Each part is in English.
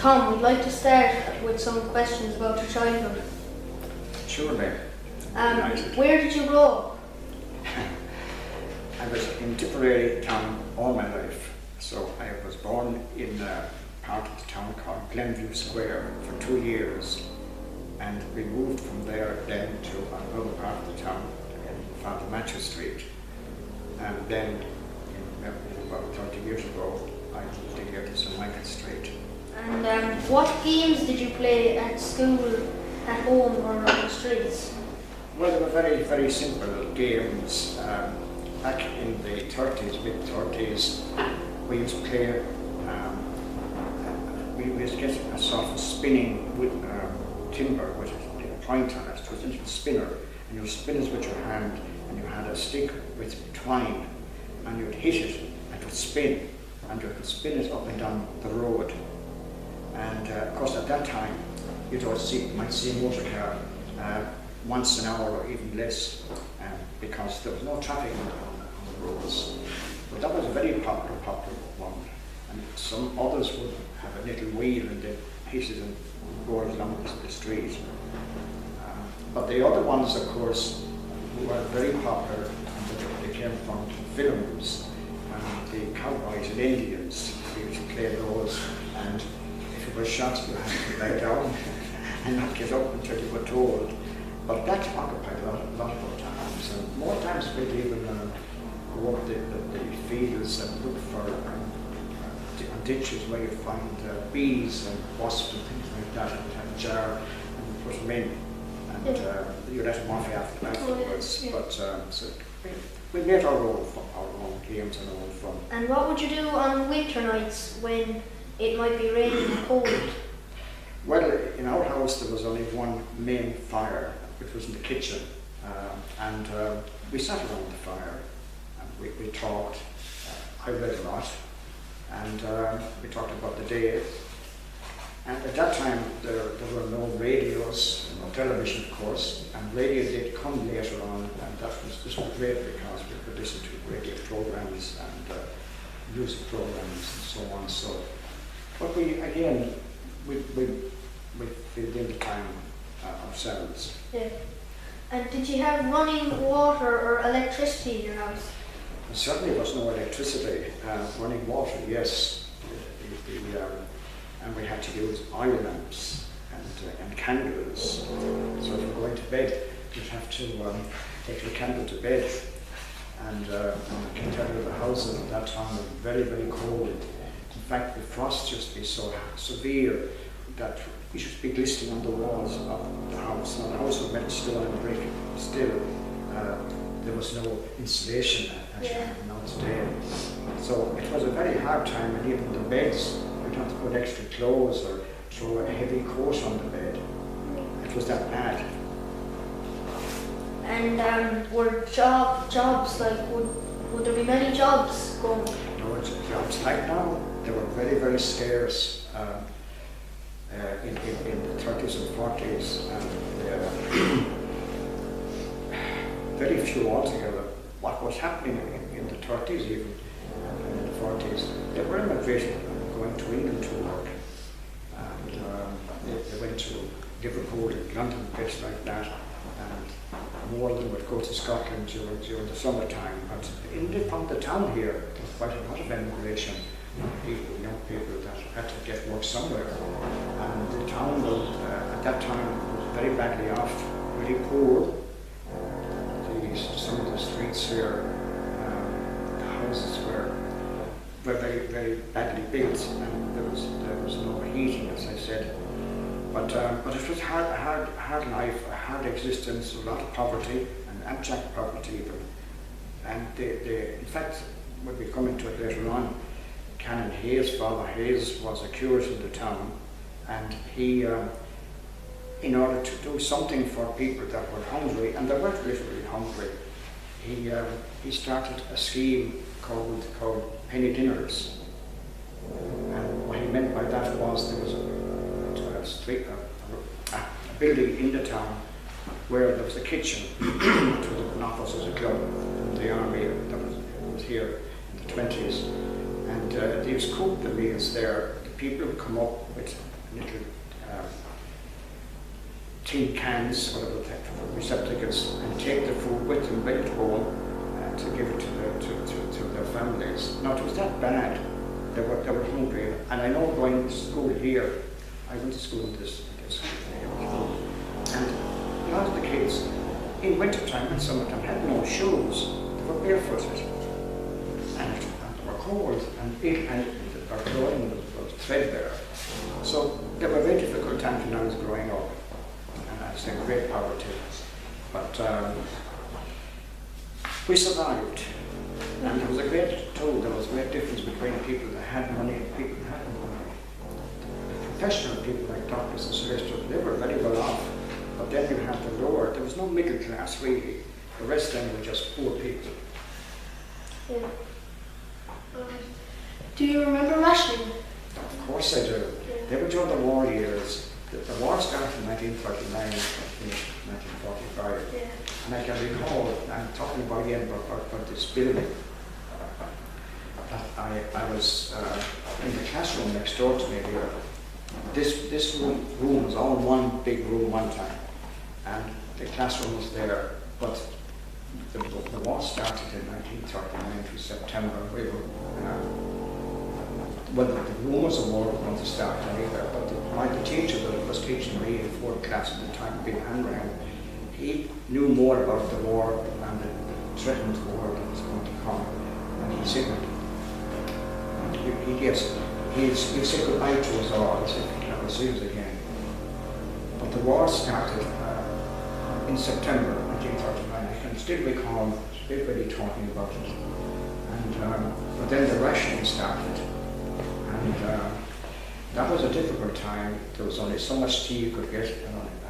Tom, we'd like to start with some questions about your childhood. Sure, mate. Where did you grow up? I was in Tipperary town all my life. So I was born in a part of the town called Glenview Square for 2 years. And we moved from there then to another part of the town in Father Matthew Street. And then, about 30 years ago, I moved in here to St. Michael Street. And what games did you play at school, at home, or on the streets? Well, they were very, very simple games. Back in the 30s, mid-30s, we used to play, we used to get a sort of spinning with timber with a point on it. It was a little spinner, and you would spin it with your hand, and you had a stick with twine, and you would hit it, and it would spin, and you could spin it up and down the road. And of course, at that time, you might see a motor car once an hour or even less, because there was no traffic on the roads. But that was a very popular one. And some others would have a little wheel and they hit it and go along the street. But the other ones, of course, were very popular, and they came from films. The cowboys and Indians, we used to play those, and if you were shot, you had to lie down and not get up until you were told. But that occupied a lot of our times. And more times we'd even go up the fields and look for ditches where you'd find bees and wasps and things like that, and have a jar and put them in. And you let them off afterwards. But so we made our own games and our own fun. And what would you do on winter nights when it might be raining and cold? Well, in our house there was only one main fire, which was in the kitchen, and we sat around the fire and we talked. I read a lot, and we talked about the day. And at that time there were no radios, no television of course, and radio did come later on, and this was great because we could listen to radio programs and music programs and so on. So, but we filled in the time ourselves. Yeah. And did you have running water or electricity in your house? There certainly was no electricity. Running water, yes. And we had to use oil lamps and candles. So if you were going to bed, you'd have to take your candle to bed. And I can tell you the houses at that time were very, very cold. In fact, the frost used to be so severe that we should be glistening on the walls of the house. Now the house was made of stone and brick. Still, there was no insulation as you have now today. So it was a very hard time, and even the beds, you'd have to put extra clothes or throw a heavy coat on the bed. It was that bad. And were jobs like, would there be many jobs going? No, jobs like now, they were very, very scarce. In the 30s and 40s, and very few altogether. What was happening in the 30s even, and in the 40s, they were immigrating, going to England to work. And they went to Liverpool and London, places like that, and more of them would go to Scotland during the summertime. But from the town here, there was quite a lot of emigration. Young people that had to get work somewhere. And the town was, at that time, was very badly off, really poor. Some of the streets here, the houses were very, very badly built, and there was no heating, as I said. But it was a hard life, a hard existence, a lot of poverty, and abject poverty even. And in fact, we'll be coming to it later on, Canon Hayes, Father Hayes, was a curate in the town, and he, in order to do something for people that were hungry, and they weren't literally hungry, he started a scheme called penny dinners. And what he meant by that was there was a building in the town where there was a kitchen, which was an office as a club from the army that was here in the 20s. And they used to cook the meals there. The people would come up with little tin cans, whatever receptacles, and take the food with them, bring it home, to give it to their families. Now, it was that bad. They were hungry. And I know going to school here, I went to school in this and a lot of the kids, in wintertime and summertime, had no shoes. They were barefooted. And they were cold, and their clothing was threadbare. So they were a very difficult time when I was growing up. And I was in great poverty. But we survived. And there was a great tool, there was a great difference between people that had money and people that hadn't money. The professional people like doctors and solicitors, they were very well off. But then you had the lower, there was no middle class really. The rest of them were just poor people. Yeah. Do you remember rationing? Of course I do. Yeah. They were during the war years. The war started in 1939, finished in 1945. Yeah. And I can recall, I'm talking about again about this building. I was in the classroom next door to me here. This room was all one big room one time, and the classroom was there. But the war started in 1939 through September. We were, well, the rumours of war were going to start anywhere. But the teacher that was teaching me in fourth class at the time, Big Hanrahan, he knew more about the war and the threatened war that was going to come, and he said he said goodbye to us all. He said he'd never see us again. But the war started in September 1939. I can still recall everybody talking about it. And but then the rationing started, and that was a difficult time. There was only so much tea you could get,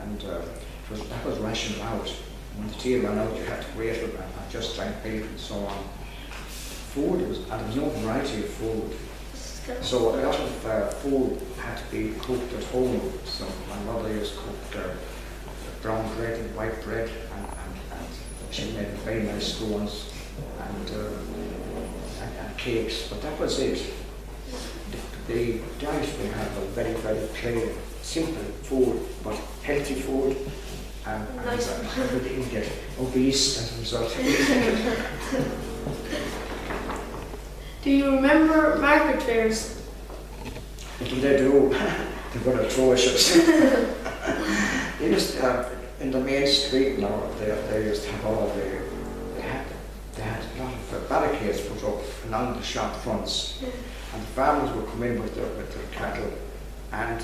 and that was rationed out. When the tea ran out, you had to wait and just drank milk and so on. Food and there was no variety of food. So a lot of food had to be cooked at home. So my mother used to cook brown bread and white bread, and she made very nice scones and cakes, but that was it. The diet we had was very, very plain, simple food, but healthy food. And we didn't get obese as a result. Do you remember market fairs? Little they do. They were atrocious. They used in the main street now. They used to have all they had a lot of barricades put up along the shop fronts, and the farmers would come in with their cattle, and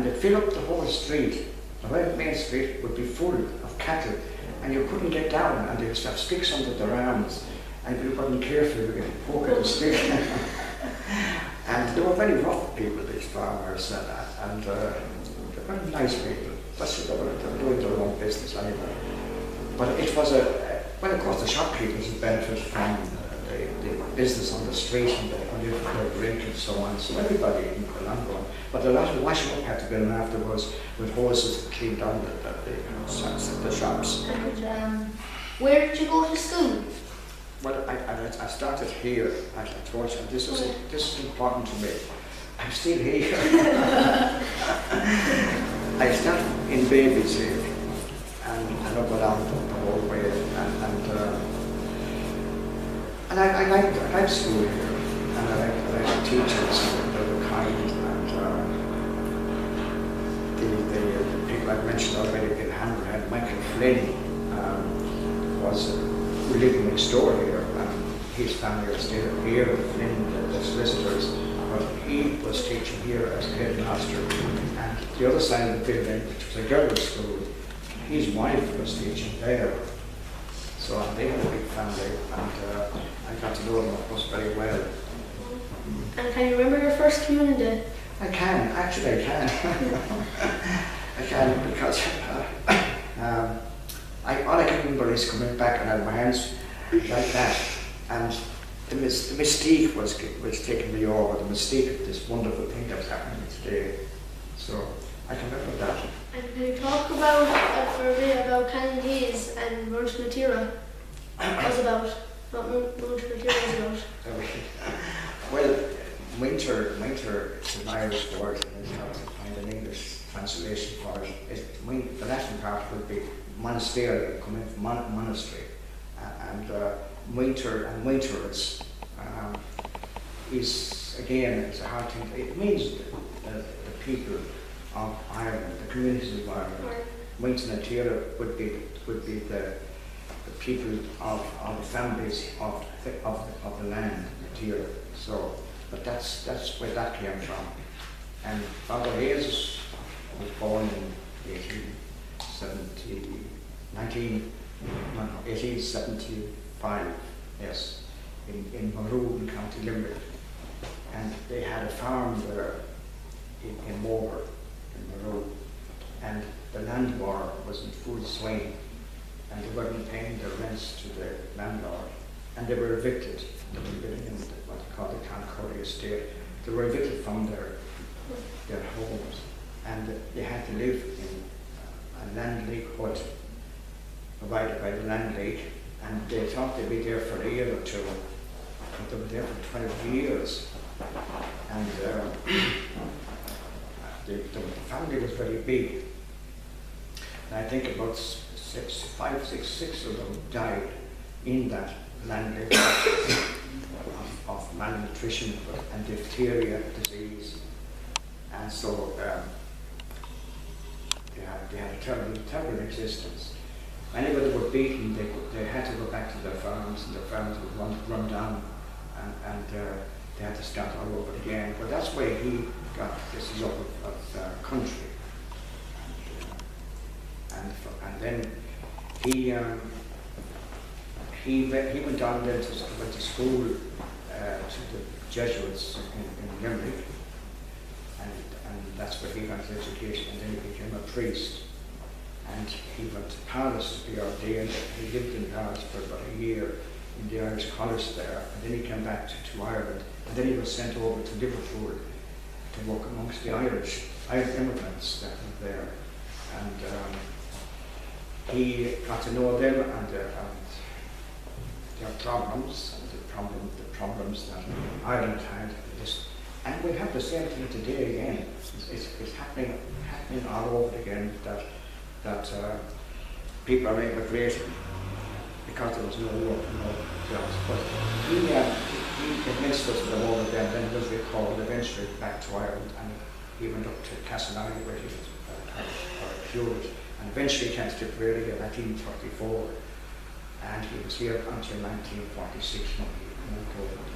they'd fill up the whole street. The whole main street would be full of cattle, and you couldn't get down, and they used to have sticks under their arms, and if you weren't careful, you would poke at the stick. And they were very rough people, these farmers, and they were very nice people. That's what they were doing their own business anyway. But it was well, of course, the shopkeepers would benefit from the business on the street and the drink and so on. So everybody in the long run. But a lot of washing up had to be done afterwards with hoses cleaned down the shops. And where did you go to school? Well, I started here, as I told you, and this is important to me. I'm still here. I started in babies here, and up along the whole way, and I liked school here, and I liked the teachers, they were kind, and the people I've mentioned already, Bill Hanrahan, Michael Flynn, were living next door here, and his family are still here, Flynn, the solicitors, but he was teaching here as a headmaster, and the other side of the building, which was a girls' school, his wife was teaching there. So they had a big family, and I got to know them, of course, very well. And can you remember your first communion day? I can, actually I can. I can, because all I can remember is coming back and I had my hands like that, and the mystique was taking me over, the mystique of this wonderful thing that was happening today. So I can remember that. And can you talk about, for a bit, about Cannon Keys and Monastery was about? What Monastery was about? Well, winter is an Irish word, and it's hard to find an English translation for it. The Latin part would be Monastery, coming from monastery, and winterers is again, it's a hard thing. It means the people of Ireland, the communities of Ireland. Winton and Tira would be the people of the families of the land, Tira. So, but that's where that came from. And Father Hayes was born in 1875, yes, in Maroon, in County Limerick. And they had a farm there in Moore, in Maroon. And the land war was in full swing, and they weren't paying their rents to the landlord. And they were evicted. They were living in what they call the Cloncory estate. They were evicted from their homes, and they had to live in a land league hut provided by the land league. And they thought they'd be there for a year or two, but they were there for 12 years. And the family was very big. And I think about six of them died in that land league of malnutrition and diphtheria disease. And so they had a terrible existence. Anybody that were beaten, they had to go back to their farms, and their farms would run down, and they had to start all over again. But that's where he got this love of country. And then he went on then went to school to the Jesuits in Limerick, and that's where he got his education. And then he became a priest, and he went to Paris to be ordained. He lived in Paris for about a year in the Irish College there, and then he came back to Ireland, and then he was sent over to Liverpool to work amongst the Irish immigrants that were there. And he got to know them and their problems, and the problems that Ireland had. And we have the same thing today again. It's happening all over again, that people are immigrating because there was no work, no jobs. But he convinced us of them over there, and then he was recalled eventually back to Ireland, and he went up to Castleknock where he was cured. And eventually came to Tipperary in 1934, and he was here until 1946 when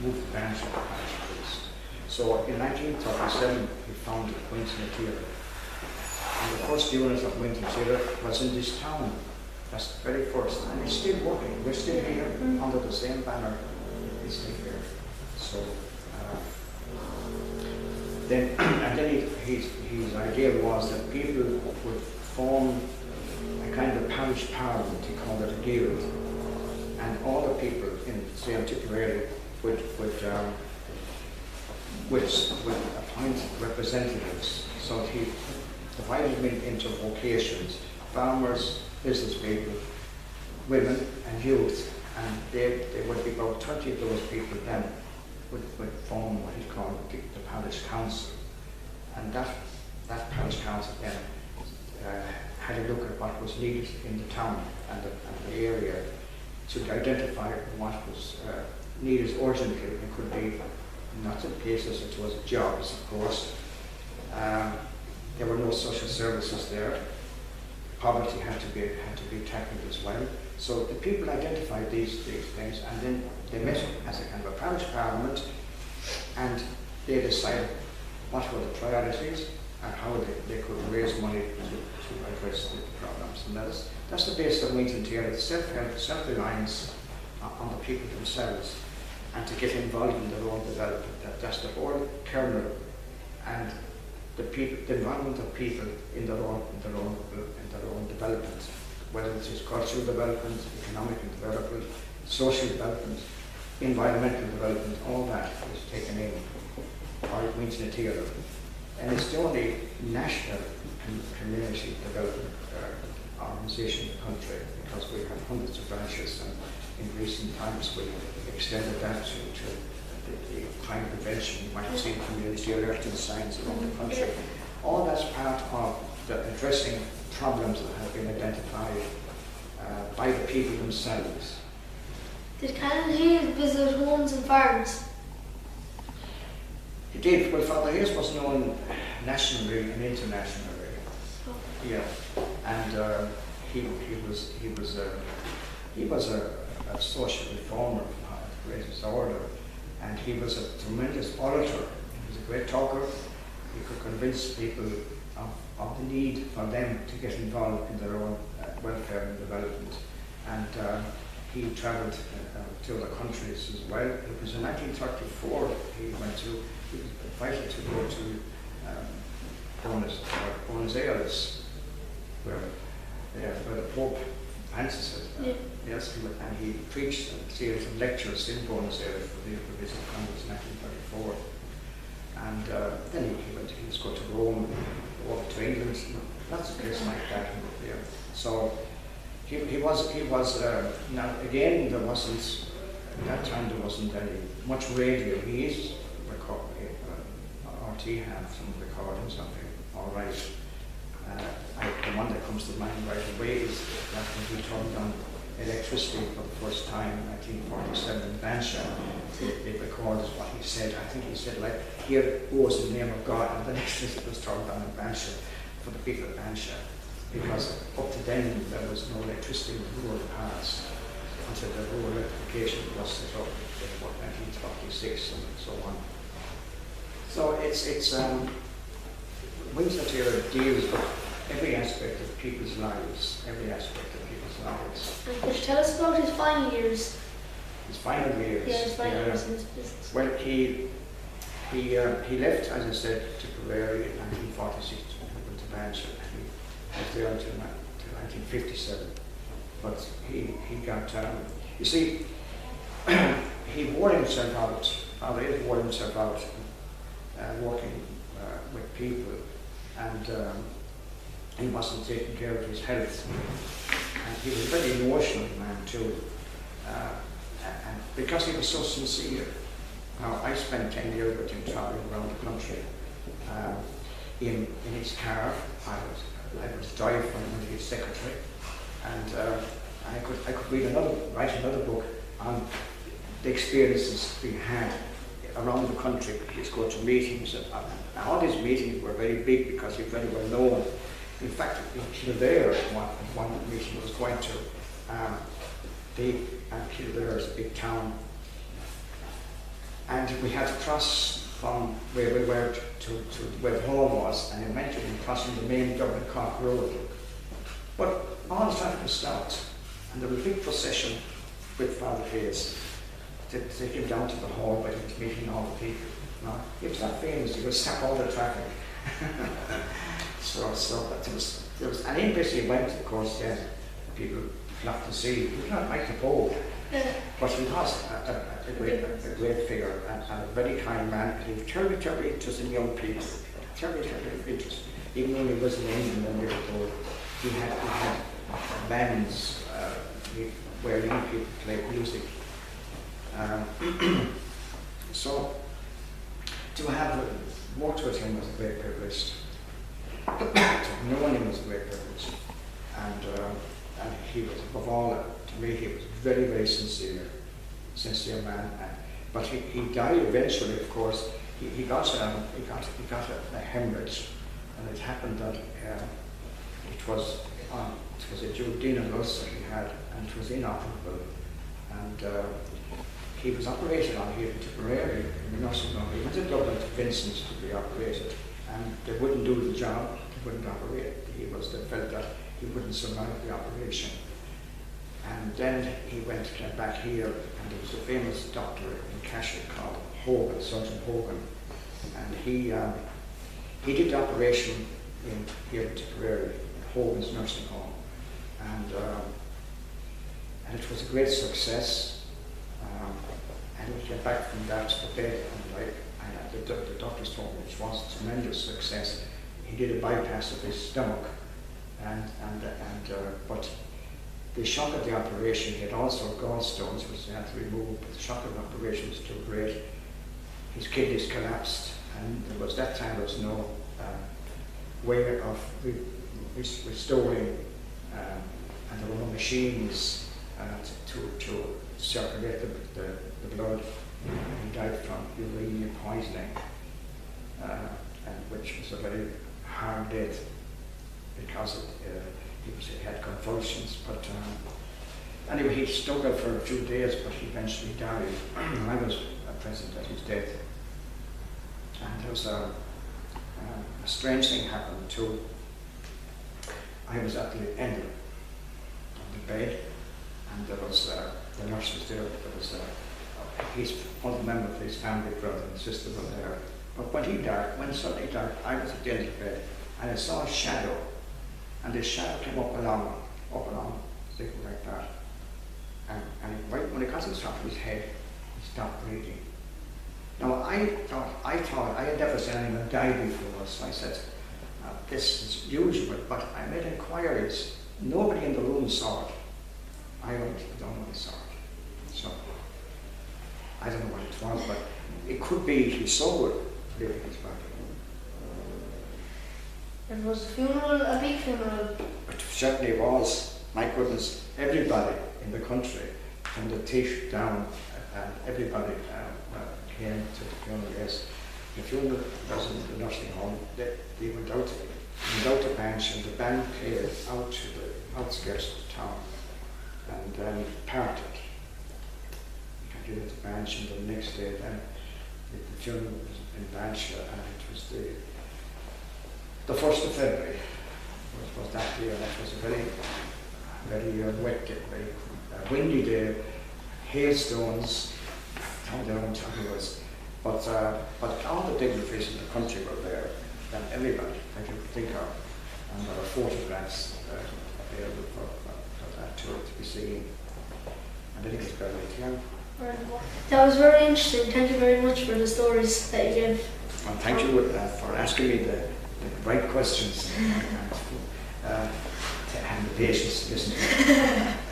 he moved to Banff to the parish priest. So in 1937 he founded Winton Tira, and the first unit of Winton Tira was in this town. That's the very first, and it's still working. We're still here under the same banner. It's still here. So then his idea was that people would form a kind of parish parliament. He called it a guild, and all the people in, say, in Tipperary would appoint representatives. So he divided them into vocations: farmers, business people, women, and youth. And there would be about 20 of those people then would form what he called the parish council, and that parish council then had a look at what was needed in the town and the area to identify what was needed urgently. It could be not in cases it was jobs, of course. There were no social services there. Poverty had to be tackled as well. So the people identified these things, and then they met as a kind of a parish parliament, and they decided what were the priorities and how they could raise money to address the problems. And that's the basis of Winton Tira: self-help, self-reliance on the people themselves, and to get involved in their own development. That's the whole kernel, and the involvement of people in their own development, whether it is cultural development, economic development, social development, environmental development. All that is taken in by Winton Tira. And it's the only national community development organisation in the country, because we have hundreds of branches, and in recent times we extended that to the crime prevention, you might have seen community alerting signs around the country. All that's part of addressing problems that have been identified by the people themselves. Did Canon Hayes visit homes and farms? He did. Well, Father Hayes was known nationally and internationally. Yeah, and he was a social reformer of the greatest order, and he was a tremendous orator. He was a great talker. He could convince people of the need for them to get involved in their own welfare and development. And he travelled to other countries as well. It was in 1934 he was invited to go to Buenos Aires, where the Pope Francis had, yes, and he preached a series of lectures in Buenos Aires for the Visit Congress in 1934. And then he was going to Rome, over to England, lots of places like that. Yeah. So he was now again, there wasn't, at that time there wasn't any much radio. He is RT had some recordings of him, all right. The one that comes to mind right away is that when he turned on electricity for the first time in 1947 in Bansha. It records what he said. I think he said, like, here goes in the name of God, and the next visit was turned on in Bansha for the people of Bansha, because up to then there was no electricity in the rural parts until the rural electrification was set up in about 1946 and so on. So Windsor deals with every aspect of people's lives, And could you tell us about his final years? His final years? Yeah, his final years in this business. Well, he left, as I said, Tipperary in 1946 to Bansha. He was there until 1957. But he got, you see, he wore himself out, working with people, and he wasn't taking care of his health. And he was a very emotional man too, and because he was so sincere. Now, I spent 10 years with him traveling around the country. In his car, I was driving for him as his secretary, and I could write another book on the experiences we had around the country. He'd go to meetings, and all these meetings were very big because he was very well known. In fact, in Kildare, one meeting was going to, Kildare is a big town, and we had to cross from where we were to where the hall was, and it meant to be crossing the main Dublin Cork Road. But all the traffic was stopped, and there was a big procession with Father Hayes to take him down to the hall where he was meeting all the people. Now, he was not famous, he would stop all the traffic. So there was, and he basically went, of course, yeah, people flocked to see. He was not like the Pope, but he was a great figure and a very kind man. He was terribly interested in young people, terribly interested. Even when he was in England and Liverpool, he had bands where young people played music. So to have worked with him was a great privilege. Knowing him was a great privilege, and he was, above all, to me, he was very, very sincere man. But he died eventually. Of course, he got a hemorrhage, and it happened that it was a duodenal ulcer he had, and it was inoperable, and he was operated on here in Tipperary in the nursing home. He went to Dublin to Vincent's to be operated, and they wouldn't do the job, they wouldn't operate. They felt that he wouldn't survive the operation. And then he came back here, and there was a famous doctor in Cashel called Hogan, Surgeon Hogan, and he did the operation here in Tipperary, Hogan's nursing home, and it was a great success. And we came back from that to the bed, and the doctors told me it was a tremendous success. He did a bypass of his stomach, but the shock of the operation, he had also gallstones which they had to remove, but the shock of the operation was too great, his kidneys collapsed, and that time there was no way of restoring, and there were no machines to circulate the blood. He died from uremia poisoning, and which was a very hard death because he had convulsions. But anyway, he struggled for a few days, but he eventually died. I was present at his death, and there was a strange thing happened too. I was at the end of the bed, and there was the nurse was there. There was one of the members of his family, brother and sister, were there. But when suddenly died, I was at the end of the bed, and I saw a shadow, and the shadow came up along, sticking like that. And right when it got to the top of his head, he stopped breathing. Now I thought I had never seen anyone die before, so I said, this is usual, but I made inquiries. Nobody in the room saw it. I don't know saw it. So I don't know what it was, but it could be his soul leaving his body. It was a funeral, a big funeral. It certainly was. My goodness, everybody in the country, from the Tish down, and everybody came to the funeral. Yes, the funeral was in the nursing home. They went out the bench, and the band played out to the outskirts of the town, and then parted. You can do the bench, and the next day, then the funeral was in Banshire, and it was the 1st of February was that year. That was a very wet day, very windy day, hailstones. I don't know what it was, but all the dignitaries in the country were there, and everybody that you could think of, and there were photographs available for that tour to be seen. And I think it's very clear. That was very interesting. Thank you very much for the stories that you gave. And thank you for asking me the right questions and the patience to listen to.